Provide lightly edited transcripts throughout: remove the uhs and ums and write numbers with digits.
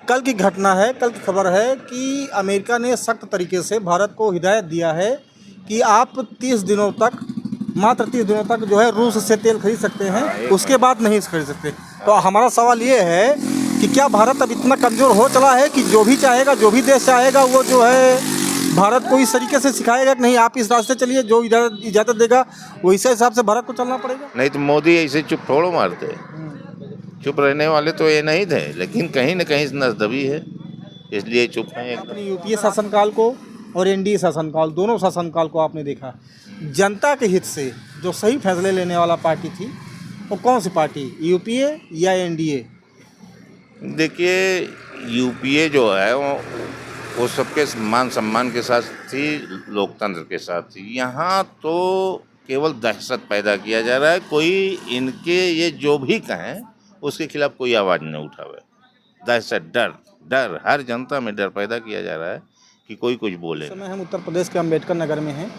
कल की घटना है, कल की खबर है कि अमेरिका ने सख्त तरीके से भारत को हिदायत दिया है कि आप 30 दिनों तक, मात्र 30 दिनों तक जो है रूस से तेल खरीद सकते हैं, उसके बाद नहीं खरीद सकते। तो हमारा सवाल ये है कि क्या भारत अब इतना कमज़ोर हो चला है कि जो भी चाहेगा, जो भी देश चाहेगा, वो जो है भारत को इस तरीके से सिखाएगा कि नहीं आप इस रास्ते चलिए, जो इजाज़त देगा वो इस हिसाब से भारत को चलना पड़ेगा। नहीं तो मोदी ऐसे चुप थोड़ो मारते। चुप रहने वाले तो ये नहीं थे, लेकिन कहीं न कहीं नसदबी है, इसलिए चुप हैं एकदम। आपने यूपीए शासनकाल को और एनडीए शासनकाल, दोनों शासनकाल को आपने देखा, जनता के हित से जो सही फैसले लेने वाला पार्टी थी वो कौन सी पार्टी, यूपीए या एनडीए? देखिए, यूपीए जो है वो सबके मान सम्मान के साथ थी, लोकतंत्र के साथ थी। यहाँ तो केवल दहशत पैदा किया जा रहा है। कोई इनके ये जो भी कहें उसके खिलाफ कोई आवाज़ नहीं उठावे। दहशत, डर डर हर जनता में डर पैदा किया जा रहा है कि कोई कुछ बोले। इस समय हम उत्तर प्रदेश के अम्बेडकर नगर में हैं।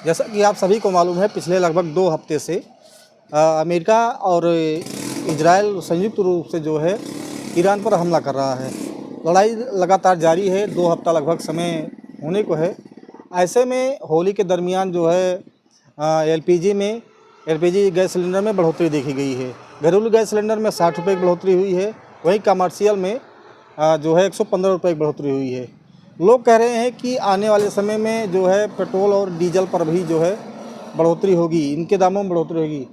जैसा कि आप सभी को मालूम है, पिछले लगभग 2 हफ्ते से अमेरिका और इजराइल संयुक्त रूप से जो है ईरान पर हमला कर रहा है। लड़ाई लगातार जारी है, 2 हफ्ता लगभग समय होने को है। ऐसे में होली के दरमियान जो है एलपीजी गैस सिलेंडर में बढ़ोतरी देखी गई है। घरेलू गैस सिलेंडर में 60 रुपये की बढ़ोतरी हुई है, वहीं कमर्शियल में जो है 115 रुपये की बढ़ोतरी हुई है। लोग कह रहे हैं कि आने वाले समय में जो है पेट्रोल और डीजल पर भी जो है बढ़ोतरी होगी, इनके दामों में बढ़ोतरी होगी।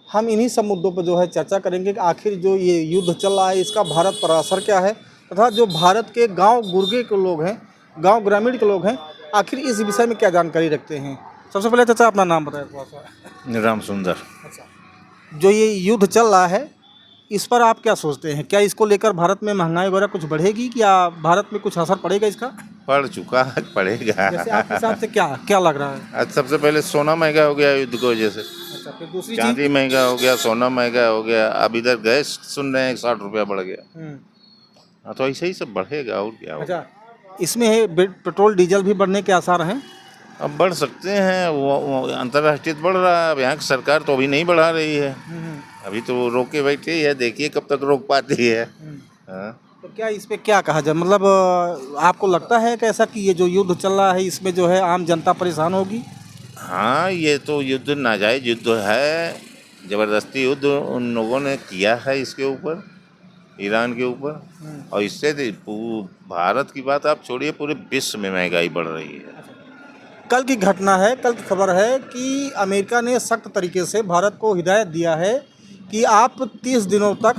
हम इन्हीं सब मुद्दों पर जो है चर्चा करेंगे कि आखिर जो ये युद्ध चल रहा है इसका भारत पर असर क्या है, तथा जो भारत के गांव गुरगे के लोग हैं, गांव ग्रामीण के लोग हैं, आखिर इस विषय में क्या जानकारी रखते हैं। सबसे पहले चाचा अपना नाम बताएं थोड़ा सा। राम सुंदर। अच्छा, जो ये युद्ध चल रहा है इस पर आप क्या सोचते हैं? क्या इसको लेकर भारत में महंगाई वगैरह कुछ बढ़ेगी, क्या भारत में कुछ असर पड़ेगा इसका? पड़ चुका है, पड़ेगा। जैसे आपके हिसाब से क्या क्या लग रहा है? आज सबसे पहले सोना महंगा हो गया युद्ध की वजह से। अच्छा, फिर दूसरी चांदी चीज। महंगा हो गया, सोना महंगा हो गया। अब इधर गैस सुन रहे हैं 60 रुपया बढ़ गया। हाँ, तो ऐसे ही सब बढ़ेगा और क्या होगा। अच्छा, इसमें है पेट्रोल डीजल भी बढ़ने के आसार हैं। अब बढ़ सकते हैं, वो अंतर्राष्ट्रीय बढ़ रहा है। अब यहाँ की सरकार तो अभी नहीं बढ़ा रही है, अभी तो वो रोक के बैठी है, देखिए कब तक रोक पाती है। हाँ। तो क्या इस पे क्या कहा जाए, मतलब आपको लगता है कि ऐसा कि ये जो युद्ध चल रहा है इसमें जो है आम जनता परेशान होगी? हाँ, ये तो युद्ध नाजायज युद्ध है, ज़बरदस्ती युद्ध उन लोगों ने किया है इसके ऊपर, ईरान के ऊपर। और इससे भारत की बात आप छोड़िए, पूरे विश्व में महंगाई बढ़ रही है। कल की घटना है, कल की खबर है कि अमेरिका ने सख्त तरीके से भारत को हिदायत दिया है कि आप 30 दिनों तक,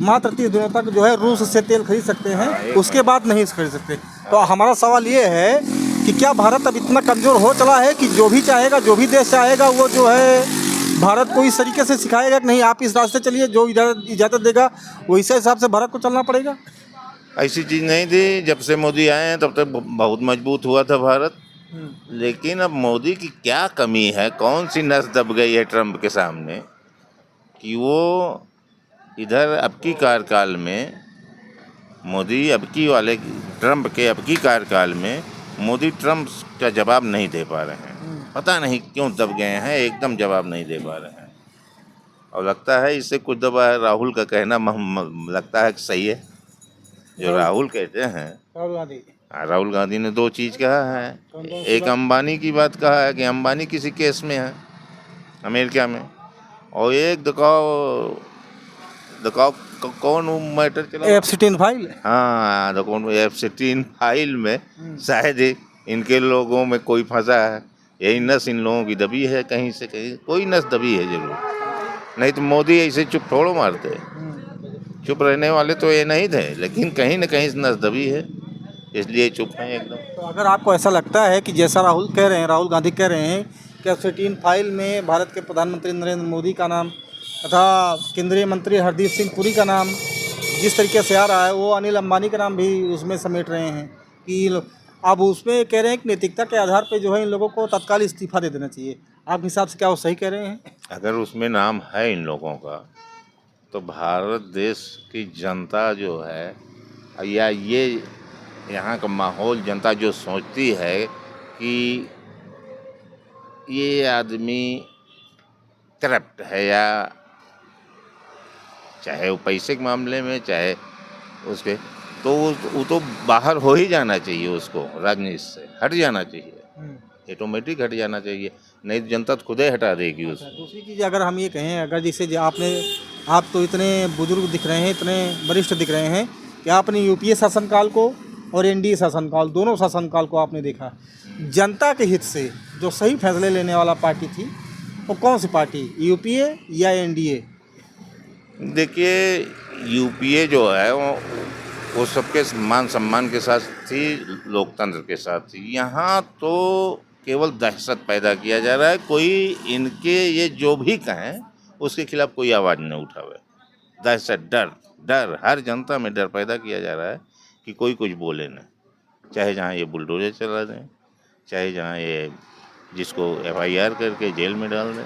मात्र 30 दिनों तक जो है रूस से तेल खरीद सकते हैं, उसके बाद नहीं खरीद सकते। तो हमारा सवाल ये है कि क्या भारत अब इतना कमज़ोर हो चला है कि जो भी चाहेगा, जो भी देश चाहेगा, वो जो है भारत को इस तरीके से सिखाएगा कि नहीं आप इस रास्ते चलिए, जो इजाज़त देगा वो इस हिसाब से भारत को चलना पड़ेगा? ऐसी चीज़ नहीं थी। जब से मोदी आए हैं तब तक बहुत मजबूत हुआ था भारत। लेकिन अब मोदी की क्या कमी है, कौन सी नस दब गई है ट्रम्प के सामने कि वो इधर अब की कार्यकाल में, मोदी अब की वाले ट्रम्प के अब की कार्यकाल में मोदी ट्रम्प का जवाब नहीं दे पा रहे हैं। पता नहीं क्यों दब गए हैं, एकदम जवाब नहीं दे पा रहे हैं। और लगता है इससे कुछ दबा है, राहुल का कहना लगता है कि सही है जो राहुल कहते हैं। राहुल गांधी। राहुल गांधी ने 2 चीज़ कहा है। एक अंबानी की बात कहा है कि अंबानी किसी केस में है अमेरिका में, और एक दिखाओ कौन मैटर चला, F-16 फाइल। हाँ, तो कौन F-16 फाइल में शायद इनके लोगों में कोई फंसा है। यही नस इन लोगों की दबी है, कहीं से कहीं कोई नस दबी है जरूर। नहीं तो मोदी ऐसे चुप थोड़ो मारते। चुप रहने वाले तो ये नहीं थे, लेकिन कहीं न कहीं नस दबी है, इसलिए चुप हैं एकदम। तो अगर आपको ऐसा लगता है कि जैसा राहुल कह रहे हैं, राहुल गांधी कह रहे हैं कि F-16 फाइल में भारत के प्रधानमंत्री नरेंद्र मोदी का नाम तथा केंद्रीय मंत्री हरदीप सिंह पुरी का नाम जिस तरीके से आ रहा है, वो अनिल अंबानी का नाम भी उसमें समेट रहे हैं कि अब उसमें कह रहे हैं कि नैतिकता के आधार पर जो है इन लोगों को तत्काल इस्तीफा दे देना चाहिए। आपके हिसाब से क्या वो सही कह रहे हैं? अगर उसमें नाम है इन लोगों का, तो भारत देश की जनता जो है, या ये यहाँ का माहौल, जनता जो सोचती है कि ये आदमी करप्ट है, या चाहे वो पैसे के मामले में, चाहे उसके, तो वो तो बाहर हो ही जाना चाहिए, उसको राजनीति से हट जाना चाहिए, ऑटोमेटिक हट जाना चाहिए, नहीं तो जनता तो खुद ही हटा देगी उसको। दूसरी चीज़ अगर हम ये कहें, अगर जैसे आप तो इतने बुजुर्ग दिख रहे हैं, इतने वरिष्ठ दिख रहे हैं कि आपने यूपीए शासनकाल को और एनडीए शासनकाल, दोनों शासनकाल को आपने देखा। जनता के हित से जो सही फैसले लेने वाला पार्टी थी वो कौन सी पार्टी, यूपीए या एनडीए? देखिए, यूपीए जो है वो सबके मान सम्मान के साथ थी, लोकतंत्र के साथ थी। यहाँ तो केवल दहशत पैदा किया जा रहा है, कोई इनके ये जो भी कहें उसके खिलाफ कोई आवाज़ न उठावे। दहशत, डर डर हर जनता में डर पैदा किया जा रहा है कि कोई कुछ बोले न, चाहे जहाँ ये बुलडोजर चला दें, चाहे जहाँ ये जिसको एफआईआर करके जेल में डाल दें,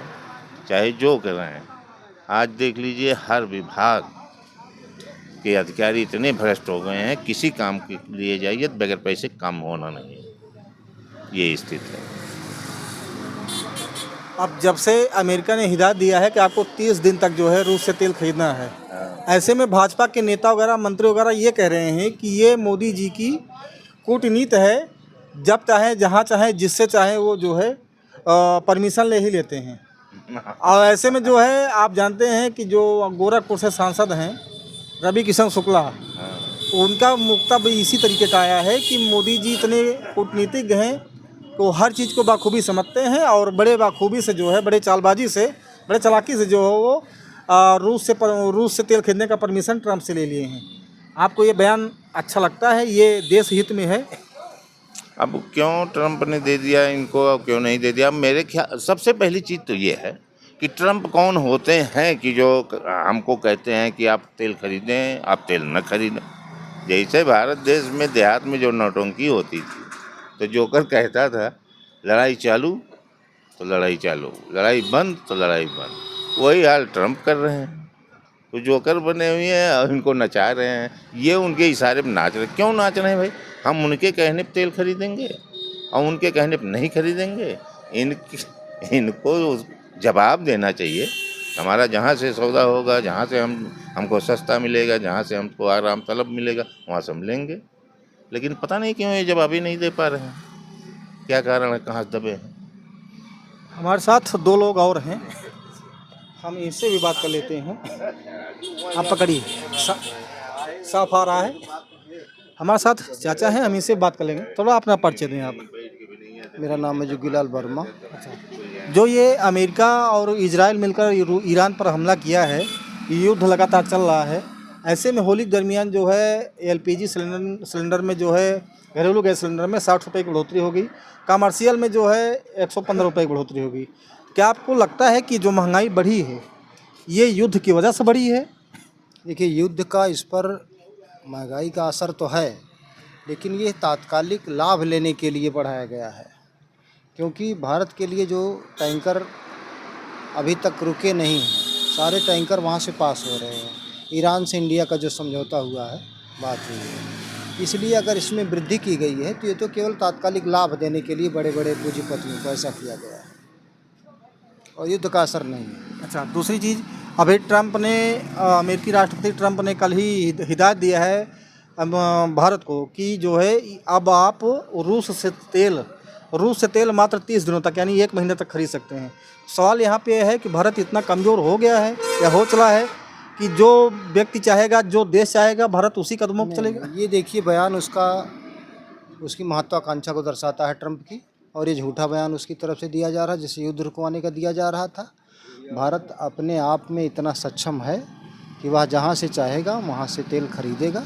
चाहे जो कर रहे हैं। आज देख लीजिए, हर विभाग के अधिकारी इतने भ्रष्ट हो गए हैं, किसी काम के लिए जाइए तो बगैर पैसे काम होना नहीं है, ये स्थिति है। अब जब से अमेरिका ने हिदायत दिया है कि आपको 30 दिन तक जो है रूस से तेल खरीदना है, ऐसे में भाजपा के नेता वगैरह, मंत्री वगैरह ये कह रहे हैं कि ये मोदी जी की कूटनीति है, जब चाहे जहाँ चाहे जिससे चाहे वो जो है परमिशन ले ही लेते हैं। और ऐसे में जो है आप जानते हैं कि जो गोरखपुर से सांसद हैं रवि किशन शुक्ला, उनका वक्तव्य इसी तरीके का आया है कि मोदी जी इतने कूटनीतिज्ञ हैं तो हर चीज़ को बाखूबी समझते हैं और बड़े बाखूबी से जो है, बड़े चालबाजी से, बड़े चालाकी से जो है वो रूस से तेल खरीदने का परमिशन ट्रंप से ले लिए हैं। आपको ये बयान अच्छा लगता है, ये देश हित में है? अब क्यों ट्रंप ने दे दिया इनको और क्यों नहीं दे दिया, मेरे ख्याल सबसे पहली चीज़ तो ये है कि ट्रंप कौन होते हैं कि जो हमको कहते हैं कि आप तेल खरीदें, आप तेल न खरीदें। जैसे भारत देश में देहात में जो नौटंकी होती थी, तो जोकर कहता था लड़ाई चालू तो लड़ाई चालू, लड़ाई बंद तो लड़ाई बंद। वही हाल ट्रंप कर रहे हैं, तो जोकर बने हुए हैं और इनको नचा रहे हैं, ये उनके इशारे पर नाच रहे। क्यों नाच रहे हैं भाई? हम उनके कहने पर तेल खरीदेंगे और उनके कहने पर नहीं खरीदेंगे? इनको जवाब देना चाहिए। हमारा जहाँ से सौदा होगा, जहाँ से हमको सस्ता मिलेगा, जहाँ से हमको आराम तलब मिलेगा, वहाँ से हम लेंगे। लेकिन पता नहीं क्यों ये जवाब ही नहीं दे पा रहे हैं, क्या कारण है, कहाँ दबे हैं? हमारे साथ 2 लोग और हैं, हम इनसे भी बात कर लेते हैं। आप पकड़िए, साफ आ रहा है। हमारे साथ चाचा हैं, हम इनसे बात कर लेंगे। थोड़ा अपना परिचय दें आप। मेरा नाम है जुगीलाल वर्मा। जो ये अमेरिका और इजराइल मिलकर ईरान पर हमला किया है, युद्ध लगातार चल रहा है, ऐसे में होली के दरमियान जो है एलपीजी सिलेंडर में जो है, घरेलू गैस सिलेंडर में 60 रुपये की बढ़ोतरी होगी, कमर्शियल में जो है 115 रुपये की बढ़ोतरी होगी। क्या आपको लगता है कि जो महंगाई बढ़ी है ये युद्ध की वजह से बढ़ी है? देखिए, युद्ध का इस पर महंगाई का असर तो है, लेकिन ये तात्कालिक लाभ लेने के लिए बढ़ाया गया है, क्योंकि भारत के लिए जो टैंकर अभी तक रुके नहीं हैं, सारे टैंकर वहाँ से पास हो रहे हैं। ईरान से इंडिया का जो समझौता हुआ है, बात हुई है, इसलिए अगर इसमें वृद्धि की गई है तो ये तो केवल तात्कालिक लाभ देने के लिए बड़े बड़े पूंजीपतियों को ऐसा किया गया है और युद्ध का असर नहीं है। अच्छा, दूसरी चीज़, अभी ट्रंप ने अमेरिकी राष्ट्रपति ट्रंप ने कल ही हिदायत दिया है भारत को कि जो है अब आप रूस से तेल मात्र 30 दिनों तक यानी 1 महीने तक खरीद सकते हैं। सवाल यहाँ पे है कि भारत इतना कमज़ोर हो गया है या हो चला है कि जो व्यक्ति चाहेगा, जो देश चाहेगा, भारत उसी कदमों पर चलेगा? ये देखिए, बयान उसकी महत्वाकांक्षा को दर्शाता है ट्रंप की, और ये झूठा बयान उसकी तरफ से दिया जा रहा है जिससे युद्ध रुकवाने का दिया जा रहा था। भारत अपने आप में इतना सक्षम है कि वह जहाँ से चाहेगा वहाँ से तेल खरीदेगा,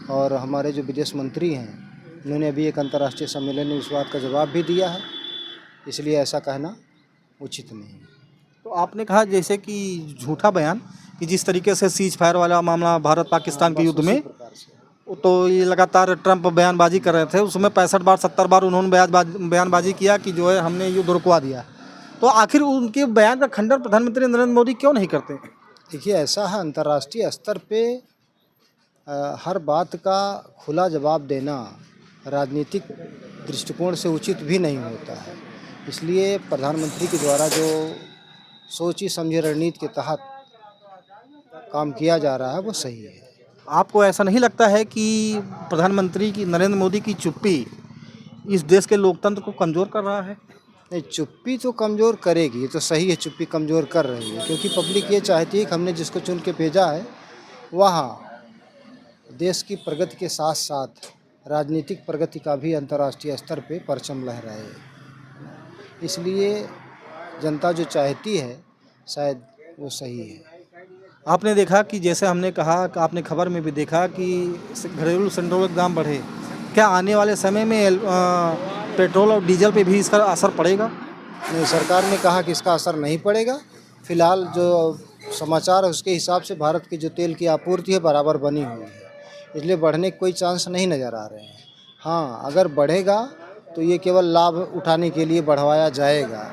और हमारे जो विदेश मंत्री हैं उन्होंने अभी एक अंतर्राष्ट्रीय सम्मेलन में इस बात का जवाब भी दिया है, इसलिए ऐसा कहना उचित नहीं है। तो आपने कहा जैसे कि झूठा बयान, कि जिस तरीके से सीज फायर वाला मामला भारत पाकिस्तान के युद्ध में, तो ये लगातार ट्रंप बयानबाजी कर रहे थे, उसमें 65 बार 70 बार उन्होंने बयानबाजी किया कि जो है हमने युद्ध रुकवा दिया। तो आखिर उनके बयान का खंडन प्रधानमंत्री नरेंद्र मोदी क्यों नहीं करते? देखिए, ऐसा है, अंतर्राष्ट्रीय स्तर पे हर बात का खुला जवाब देना राजनीतिक दृष्टिकोण से उचित भी नहीं होता है, इसलिए प्रधानमंत्री के द्वारा जो सोची समझी रणनीति के तहत काम किया जा रहा है वो सही है। आपको ऐसा नहीं लगता है कि प्रधानमंत्री की नरेंद्र मोदी की चुप्पी इस देश के लोकतंत्र को कमज़ोर कर रहा है? नहीं, चुप्पी तो कमज़ोर करेगी, ये तो सही है, चुप्पी कमज़ोर कर रही है, क्योंकि पब्लिक ये चाहती है कि हमने जिसको चुन के भेजा है वहाँ देश की प्रगति के साथ साथ राजनीतिक प्रगति का भी अंतर्राष्ट्रीय स्तर पे परचम लहराए। इसलिए जनता जो चाहती है शायद वो सही है। आपने देखा कि जैसे हमने कहा कि आपने खबर में भी देखा कि घरेलू सिलेंडरों के दाम बढ़े, क्या आने वाले समय में पेट्रोल और डीजल पे भी इसका असर पड़ेगा? नहीं, सरकार ने कहा कि इसका असर नहीं पड़ेगा। फिलहाल जो समाचार है उसके हिसाब से भारत की जो तेल की आपूर्ति है बराबर बनी हुई है, इसलिए बढ़ने के कोई चांस नहीं नज़र आ रहे हैं। हाँ, अगर बढ़ेगा तो ये केवल लाभ उठाने के लिए बढ़वाया जाएगा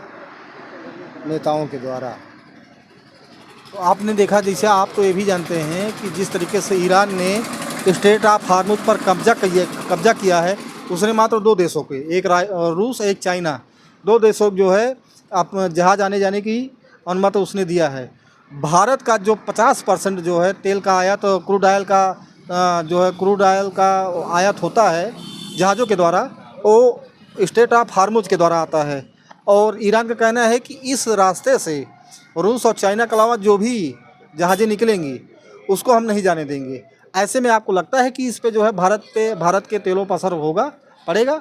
नेताओं के द्वारा। तो आपने देखा, जैसे आप तो ये भी जानते हैं कि जिस तरीके से ईरान ने स्ट्रेट ऑफ हार्मुज पर कब्जा किया है, उसने मात्र 2 देशों के, एक रूस एक चाइना, 2 देशों जो है आप जहाज़ आने जाने की अनुमति उसने दिया है। भारत का जो 50% जो है तेल का आयात, तो क्रूड ऑयल का आयात होता है जहाज़ों के द्वारा, वो स्ट्रेट ऑफ हार्मुज के द्वारा आता है। और ईरान का कहना है कि इस रास्ते से रूस और चाइना के अलावा जो भी जहाज़ें निकलेंगी उसको हम नहीं जाने देंगे। ऐसे में आपको लगता है कि इस पे जो है भारत के तेलों पर असर पड़ेगा?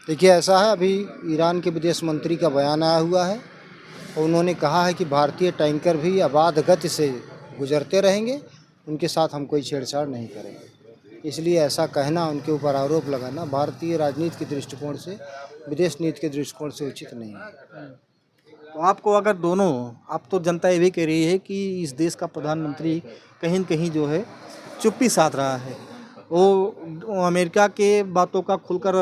देखिए, ऐसा है, अभी ईरान के विदेश मंत्री का बयान आया हुआ है और उन्होंने कहा है कि भारतीय टैंकर भी अबाध गति से गुजरते रहेंगे, उनके साथ हम कोई छेड़छाड़ नहीं करेंगे। इसलिए ऐसा कहना, उनके ऊपर आरोप लगाना भारतीय राजनीति के दृष्टिकोण से, विदेश नीति के दृष्टिकोण से उचित नहीं है। तो आपको अगर आप तो जनता ये भी कह रही है कि इस देश का प्रधानमंत्री कहीं न कहीं जो है चुप्पी साध रहा है, वो अमेरिका के बातों का खुलकर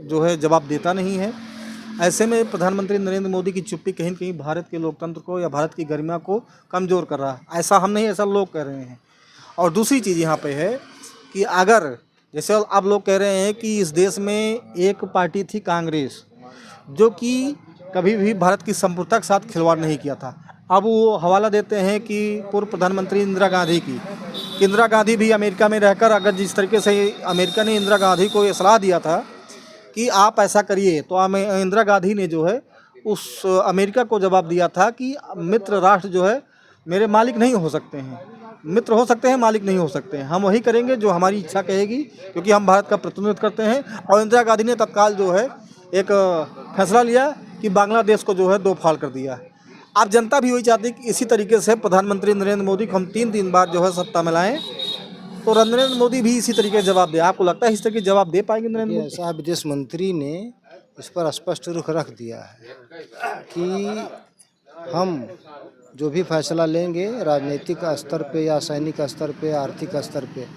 जो है जवाब देता नहीं है। ऐसे में प्रधानमंत्री नरेंद्र मोदी की चुप्पी कहीं न कहीं भारत के लोकतंत्र को या भारत की गरिमा को कमज़ोर कर रहा है। ऐसा हम नहीं, ऐसा लोग कह रहे हैं। और दूसरी चीज़ यहाँ पे है कि अगर जैसे अब लोग कह रहे हैं कि इस देश में एक पार्टी थी कांग्रेस, जो कि कभी भी भारत की संप्रभुता के साथ खिलवाड़ नहीं किया था। अब वो हवाला देते हैं कि पूर्व प्रधानमंत्री इंदिरा गांधी की। इंदिरा गांधी भी अमेरिका में रहकर, अगर जिस तरीके से अमेरिका ने इंदिरा गांधी को ये सलाह दिया था कि आप ऐसा करिए, तो इंदिरा गांधी ने जो है उस अमेरिका को जवाब दिया था कि मित्र राष्ट्र जो है मेरे मालिक नहीं हो सकते हैं, मित्र हो सकते हैं, मालिक नहीं हो सकते हैं। हम वही करेंगे जो हमारी इच्छा कहेगी, क्योंकि हम भारत का प्रतिनिधित्व करते हैं। और इंदिरा गांधी ने तत्काल जो है एक फैसला लिया कि बांग्लादेश को जो है 2 फाड़ कर दिया। अब जनता भी वही चाहती है कि इसी तरीके से प्रधानमंत्री नरेंद्र मोदी को हम 3 बार जो है सत्ता में लाएं, तो नरेंद्र मोदी भी इसी तरीके से जवाब दे। आपको लगता है इस तरीके जवाब दे पाएंगे नरेंद्र मोदी? ऐसा विदेश मंत्री ने इस पर स्पष्ट रुख रख दिया है कि हम जो भी फैसला लेंगे राजनीतिक स्तर पे या सैनिक स्तर पे, आर्थिक स्तर पे,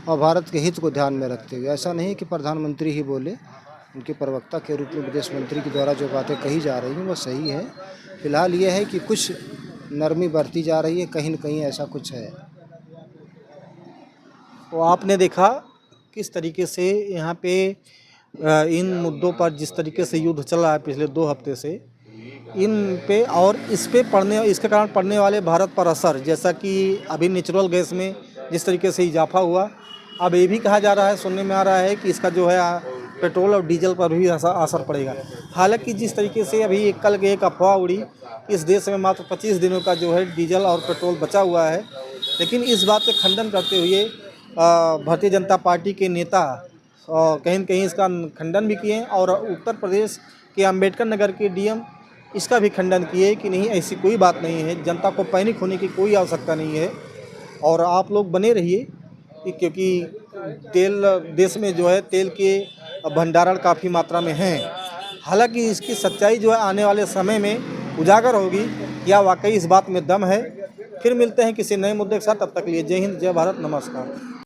और भारत के हित को ध्यान में रखते हुए। ऐसा नहीं कि प्रधानमंत्री ही बोले, उनके प्रवक्ता के रूप में विदेश मंत्री के द्वारा जो बातें कही जा रही हैं वो सही है। फिलहाल ये है कि कुछ नरमी बरती जा रही है, कहीं न कहीं ऐसा कुछ है। तो आपने देखा किस तरीके से यहाँ पे इन मुद्दों पर जिस तरीके से युद्ध चल रहा है पिछले 2 हफ्ते से, इन पे और इसके कारण पड़ने वाले भारत पर असर, जैसा कि अभी नेचुरल गैस में जिस तरीके से इजाफा हुआ, अब ये भी कहा जा रहा है, सुनने में आ रहा है कि इसका जो है पेट्रोल और डीजल पर भी असर पड़ेगा। हालांकि जिस तरीके से अभी कल एक अफवाह उड़ी, इस देश में मात्र 25 दिनों का जो है डीजल और पेट्रोल बचा हुआ है, लेकिन इस बात का खंडन करते हुए भारतीय जनता पार्टी के नेता कहीं न कहीं इसका खंडन भी किए, और उत्तर प्रदेश के अम्बेडकर नगर के डीएम इसका भी खंडन किए कि नहीं, ऐसी कोई बात नहीं है, जनता को पैनिक होने की कोई आवश्यकता नहीं है। और आप लोग बने रहिए, क्योंकि देश में जो है तेल के भंडारण काफ़ी मात्रा में हैं। हालांकि इसकी सच्चाई जो है आने वाले समय में उजागर होगी, क्या वाकई इस बात में दम है। फिर मिलते हैं किसी नए मुद्दे के साथ, तब तक लिए जय हिंद, जय भारत, नमस्कार।